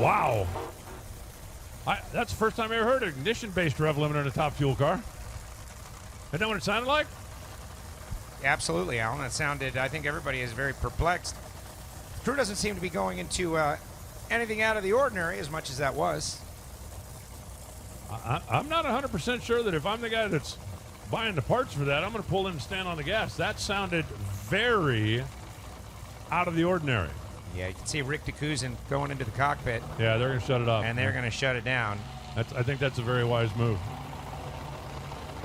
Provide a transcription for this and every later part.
Wow. That's the first time I ever heard an ignition-based rev limiter in a top fuel car. Isn't that what it sounded like? Absolutely, Alan. That sounded, I think everybody is very perplexed. The crew doesn't seem to be going into anything out of the ordinary as much as that was. I'm not 100% sure that if I'm the guy that's buying the parts for that, I'm going to pull in and stand on the gas. That sounded very out of the ordinary. Yeah, you can see Rick Ducusin going into the cockpit. Yeah, they're going to shut it off. And they're going to shut it down. I think that's a very wise move.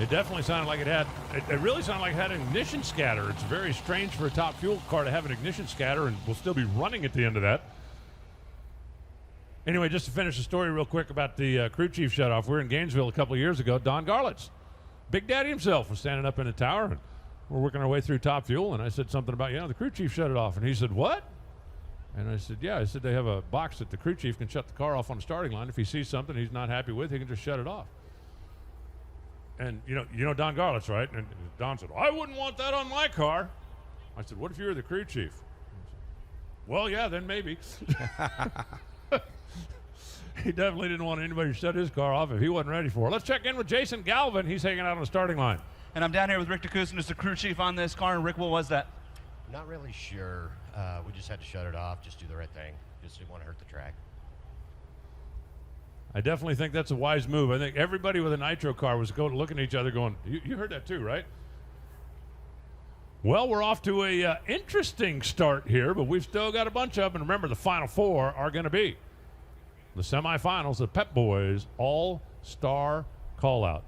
It definitely sounded like it really sounded like it had an ignition scatter. It's very strange for a top fuel car to have an ignition scatter, and we'll still be running at the end of that. Anyway, just to finish the story real quick about the crew chief shutoff. We were in Gainesville a couple of years ago. Don Garlitz, Big Daddy himself, was standing up in the tower, and we're working our way through top fuel, and I said something about, the crew chief shut it off. And he said, what? And I said, yeah. I said, they have a box that the crew chief can shut the car off on the starting line. If he sees something he's not happy with, he can just shut it off. And you know Don Garlitz, right? And Don said, I wouldn't want that on my car. I said, what if you were the crew chief? Said, well, yeah, then maybe. He definitely didn't want anybody to shut his car off if he wasn't ready for it. Let's check in with Jason Galvin. He's hanging out on the starting line. And I'm down here with Rick Ducusin, who's the crew chief on this car. And Rick, what was that? Not really sure. We just had to shut it off, just do the right thing. Just didn't want to hurt the track. I definitely think that's a wise move. I think everybody with a nitro car was looking at each other going, you heard that too, right? Well, we're off to a interesting start here, but we've still got a bunch of them. And remember, the final four are going to be the semifinals, the Pep Boys All-Star Call-Out.